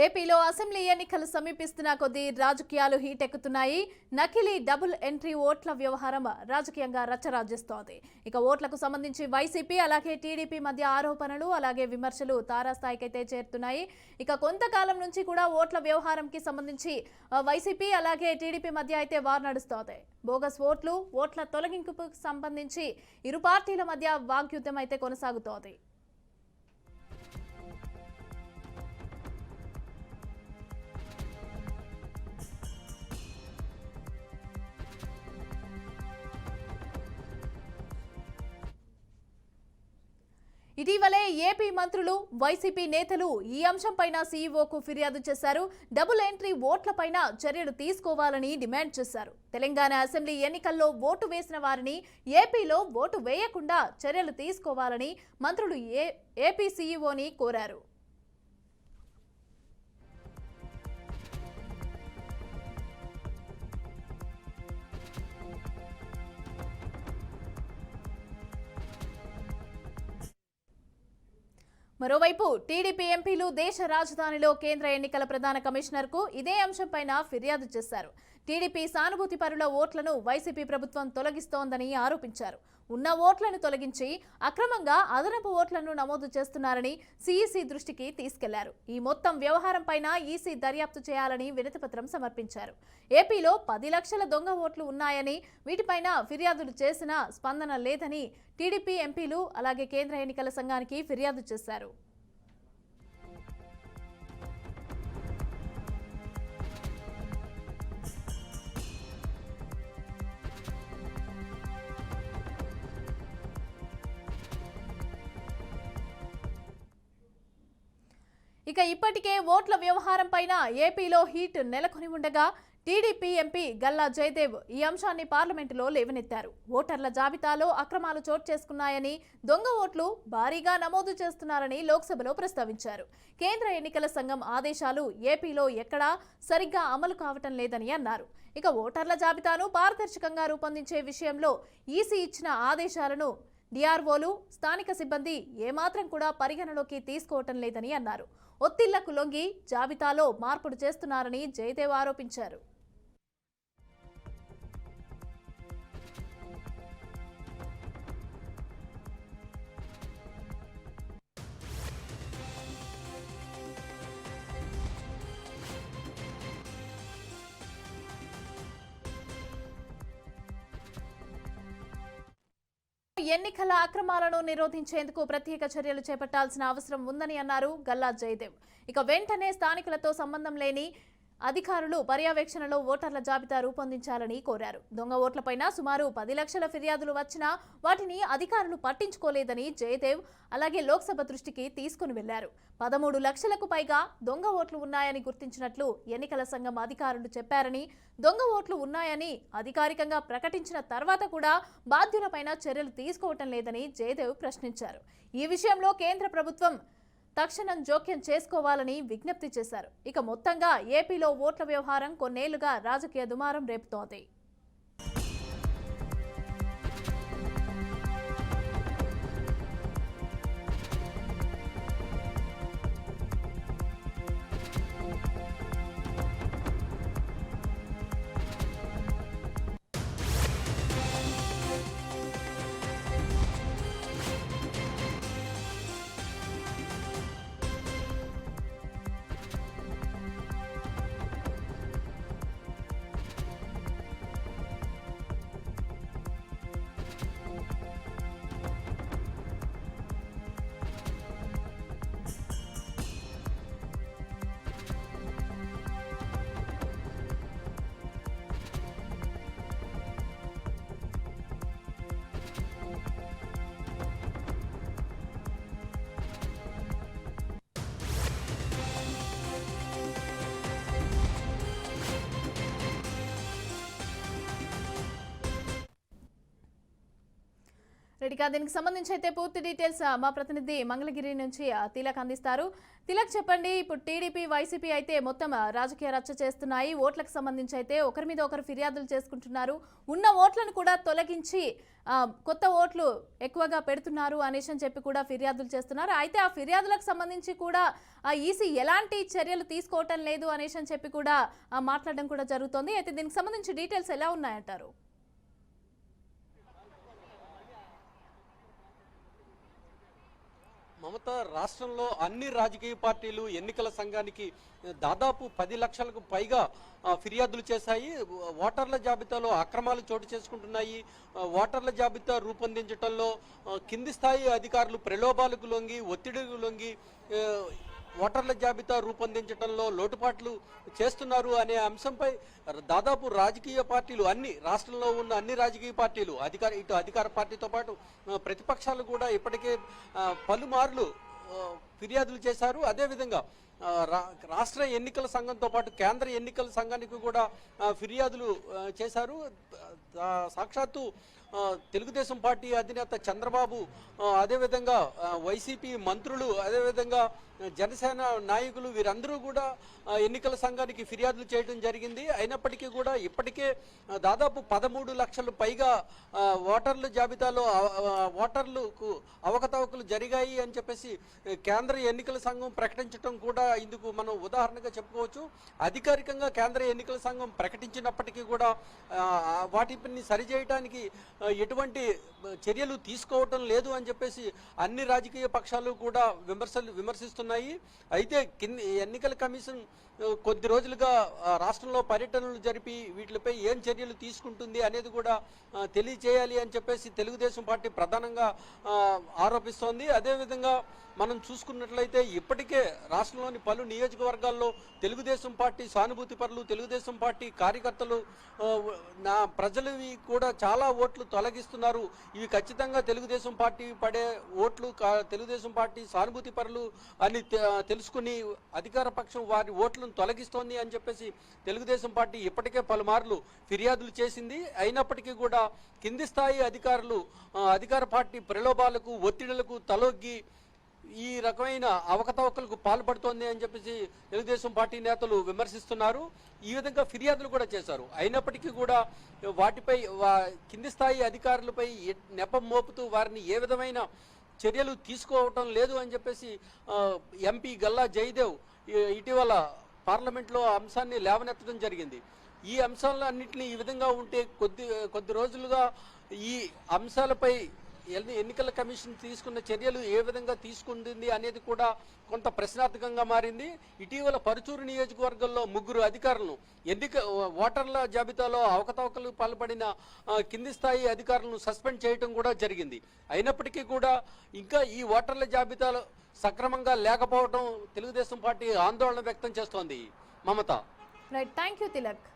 ఏపీలో అసెంబ్లీ ఎన్నికలు సమీపిస్తున్న కొద్దీ రాజకీయాలు హీట్ ఎక్కుతున్నాయి. నకిలీ డబుల్ ఎంట్రీ ఓట్ల వ్యవహారం రాజకీయంగా రచ్చరాజిస్తోంది. ఇక ఓట్లకు సంబంధించి వైసీపీ అలాగే టీడీపీ మధ్య ఆరోపణలు అలాగే విమర్శలు తారాస్థాయికైతే చేరుతున్నాయి. ఇక కొంతకాలం నుంచి కూడా ఓట్ల వ్యవహారంకి సంబంధించి వైసీపీ అలాగే టీడీపీ మధ్య అయితే వార్ నడుస్తోంది. బోగస్ ఓట్లు, ఓట్ల తొలగింపుకు సంబంధించి ఇరు పార్టీల మధ్య వాగ్యుద్ధం అయితే కొనసాగుతోంది. ఇటీవలే ఏపీ మంత్రులు, వైసీపీ నేతలు ఈ అంశంపైన సీఈఓకు ఫిర్యాదు చేశారు. డబుల్ ఎంట్రీ ఓట్లపైన చర్యలు తీసుకోవాలని డిమాండ్ చేశారు. తెలంగాణ అసెంబ్లీ ఎన్నికల్లో ఓటు వేసిన వారిని ఏపీలో ఓటు వేయకుండా చర్యలు తీసుకోవాలని మంత్రులు ఏపీ సీఈఓని కోరారు. మరోవైపు టీడీపీ ఎంపీలు దేశ రాజధానిలో కేంద్ర ఎన్నికల ప్రధాన కమిషనర్కు ఇదే అంశంపైన ఫిర్యాదు చేశారు. టీడీపీ సానుభూతి పరుల ఓట్లను వైసీపీ ప్రభుత్వం తొలగిస్తోందని ఆరోపించారు. ఉన్న ఓట్లను తొలగించి అక్రమంగా అదనపు ఓట్లను నమోదు చేస్తున్నారని సీఈసీ దృష్టికి తీసుకెళ్లారు. ఈ మొత్తం వ్యవహారంపైన ఈసీ దర్యాప్తు చేయాలని వినతిపత్రం సమర్పించారు. ఏపీలో 10 లక్షల దొంగ ఓట్లు ఉన్నాయని, వీటిపైన ఫిర్యాదులు చేసినా స్పందన లేదని టీడీపీ ఎంపీలు అలాగే కేంద్ర ఎన్నికల సంఘానికి ఫిర్యాదు చేశారు. ఇక ఇప్పటికే ఓట్ల వ్యవహారం పైన ఏపీలో హీట్ నెలకొని ఉండగా టీడీపీ ఎంపీ గల్లా జయదేవ్ ఈ అంశాన్ని పార్లమెంటులో లేవనెత్తారు. ఓటర్ల జాబితాలో అక్రమాలు చోటు చేసుకున్నాయని, దొంగ ఓట్లు భారీగా నమోదు చేస్తున్నారని లోక్సభలో ప్రస్తావించారు. కేంద్ర ఎన్నికల సంఘం ఆదేశాలు ఏపీలో ఎక్కడా సరిగ్గా అమలు కావటం లేదని అన్నారు. ఇక ఓటర్ల జాబితాను పారదర్శకంగా రూపొందించే విషయంలో ఈసీ ఇచ్చిన ఆదేశాలను డిఆర్ఓలు, స్థానిక సిబ్బంది ఏమాత్రం కూడా పరిగణలోకి తీసుకోవటం లేదని అన్నారు. ఒత్తిళ్లకు లొంగి జాబితాలో మార్పులు చేస్తున్నారని జయదేవ్ ఆరోపించారు. ఎన్నికల అక్రమాలను నిరోధించేందుకు ప్రత్యేక చర్యలు చేపట్టాల్సిన అవసరం ఉందని అన్నారు గల్లా జయదేవ్. ఇక వెంటనే స్థానికులతో సంబంధం లేని అధికారులు పర్యవేక్షణలో ఓటర్ల జాబితా రూపొందించాలని కోరారు. దొంగ ఓట్లపైన సుమారు 10 లక్షల ఫిర్యాదులు వచ్చినా వాటిని అధికారులు పట్టించుకోలేదని జయదేవ్ అలాగే లోక్సభ దృష్టికి తీసుకుని వెళ్లారు. 13 లక్షలకు పైగా దొంగ ఓట్లు ఉన్నాయని గుర్తించినట్లు ఎన్నికల సంఘం అధికారులు చెప్పారని, దొంగ ఓట్లు ఉన్నాయని అధికారికంగా ప్రకటించిన తర్వాత కూడా బాధ్యులపైన చర్యలు తీసుకోవటం లేదని జయదేవ్ ప్రశ్నించారు. ఈ విషయంలో కేంద్ర ప్రభుత్వం తక్షణం జోక్యం చేసుకోవాలని విజ్ఞప్తి చేశారు. ఇక మొత్తంగా ఏపీలో ఓట్ల వ్యవహారం కొన్నేళ్లుగా రాజకీయ దుమారం రేపుతోంది. రెడ్డిగా దీనికి సంబంధించి అయితే పూర్తి డీటెయిల్స్ మా ప్రతినిధి మంగళగిరి నుంచి తిలక్ అందిస్తారు. తిలక్ చెప్పండి, ఇప్పుడు టీడీపీ వైసీపీ అయితే మొత్తం రాజకీయ రచ్చ చేస్తున్నాయి. ఓట్లకు సంబంధించి అయితే ఒకరి మీద ఒకరు ఫిర్యాదులు చేసుకుంటున్నారు. ఉన్న ఓట్లను కూడా తొలగించి కొత్త ఓట్లు ఎక్కువగా పెడుతున్నారు అనేసి అని చెప్పి కూడా ఫిర్యాదులు చేస్తున్నారు. అయితే ఆ ఫిర్యాదులకు సంబంధించి కూడా ఈసీ ఎలాంటి చర్యలు తీసుకోవటం లేదు అనేసి అని చెప్పి కూడా మాట్లాడడం కూడా జరుగుతోంది. అయితే దీనికి సంబంధించి డీటెయిల్స్ ఎలా ఉన్నాయంటారు? మమత, రాష్ట్రంలో అన్ని రాజకీయ పార్టీలు ఎన్నికల సంఘానికి దాదాపు 10 లక్షలకు పైగా ఫిర్యాదులు చేశాయి. ఓటర్ల జాబితాలో అక్రమాలు చోటు చేసుకుంటున్నాయి. ఓటర్ల జాబితా రూపొందించడంలో కింది స్థాయి అధికారులు ప్రలోభాలకు లొంగి, ఒత్తిడికి లొంగి ఓటర్ల జాబితా రూపొందించడంలో లోటుపాట్లు చేస్తున్నారు అనే అంశంపై దాదాపు రాజకీయ పార్టీలు రాష్ట్రంలో ఉన్న అన్ని రాజకీయ పార్టీలు అధికార పార్టీతో పాటు ప్రతిపక్షాలు కూడా ఇప్పటికే పలుమార్లు ఫిర్యాదులు చేశారు. అదేవిధంగా రాష్ట్ర ఎన్నికల సంఘంతో పాటు కేంద్ర ఎన్నికల సంఘానికి కూడా ఫిర్యాదులు చేశారు. సాక్షాత్తు తెలుగుదేశం పార్టీ అధినేత చంద్రబాబు, అదేవిధంగా వైసీపీ మంత్రులు, అదేవిధంగా జనసేన నాయకులు వీరందరూ కూడా ఎన్నికల సంఘానికి ఫిర్యాదులు చేయడం జరిగింది. అయినప్పటికీ కూడా ఇప్పటికే దాదాపు 13 లక్షలు పైగా ఓటర్ల జాబితాలో ఓటర్లకు అవకతవకలు జరిగాయి అని చెప్పేసి కేంద్ర ఎన్నికల సంఘం ప్రకటించడం కూడా ఇందుకు మనం ఉదాహరణగా చెప్పుకోవచ్చు. అధికారికంగా కేంద్ర ఎన్నికల సంఘం ప్రకటించినప్పటికీ కూడా వాటిని సరిచేయడానికి ఎటువంటి చర్యలు తీసుకోవటం లేదు అని చెప్పేసి అన్ని రాజకీయ పక్షాలు కూడా విమర్శిస్తున్నాయి. అయితే ఎన్నికల కమిషన్ కొద్ది రోజులుగా రాష్ట్రంలో పర్యటనలు జరిపి వీటిపై ఏం చర్యలు తీసుకుంటుంది అనేది కూడా తెలియజేయాలి అని చెప్పేసి తెలుగుదేశం పార్టీ ప్రధానంగా ఆరోపిస్తోంది. అదేవిధంగా మనం చూసుకున్నట్లయితే ఇప్పటికే రాష్ట్రంలోని పలు నియోజకవర్గాల్లో తెలుగుదేశం పార్టీ సానుభూతి పరులు, తెలుగుదేశం పార్టీ కార్యకర్తలు ప్రజలవి కూడా చాలా ఓట్లు తొలగిస్తున్నారు. ఇవి ఖచ్చితంగా తెలుగుదేశం పార్టీ పడే ఓట్లు, తెలుగుదేశం పార్టీ సానుభూతి పరులు అని తెలుసుకుని అధికార పక్షం వారి ఓట్లను తొలగిస్తోంది అని చెప్పేసి తెలుగుదేశం పార్టీ ఇప్పటికే పలుమార్లు ఫిర్యాదులు చేసింది. అయినప్పటికీ కూడా కింది స్థాయి అధికారులు అధికార పార్టీ ప్రలోభాలకు, ఒత్తిడులకు తలొగ్గి ఈ రకమైన అవకతవకలకు పాల్పడుతోంది అని చెప్పేసి తెలుగుదేశం పార్టీ నేతలు విమర్శిస్తున్నారు. ఈ విధంగా ఫిర్యాదులు కూడా చేశారు. అయినప్పటికీ కూడా వాటిపై కింది స్థాయి అధికారులపై నెపం మోపుతూ వారిని ఏ విధమైన చర్యలు తీసుకోవటం లేదు అని చెప్పేసి ఎంపీ గల్లా జయదేవ్ ఇటీవల పార్లమెంట్లో అంశాన్ని లేవనెత్తడం జరిగింది. ఈ అంశాలన్నింటినీ ఈ విధంగా ఉంటే కొద్ది రోజులుగా ఈ అంశాలపై ఎన్నికల కమిషన్ తీసుకున్న చర్యలు ఏ విధంగా తీసుకుంటుంది అనేది కూడా కొంత ప్రశ్నార్థకంగా మారింది. ఇటీవల పరుచూరు నియోజకవర్గంలో 3 అధికారులను ఓటర్ల జాబితాలో అవకతవకలు పాల్పడిన కింది స్థాయి అధికారులను సస్పెండ్ చేయడం కూడా జరిగింది. అయినప్పటికీ కూడా ఇంకా ఈ ఓటర్ల జాబితాలో సక్రమంగా లేకపోవడం తెలుగుదేశం పార్టీ ఆందోళన వ్యక్తం చేస్తోంది. Mamata. Right, thank you Tilak.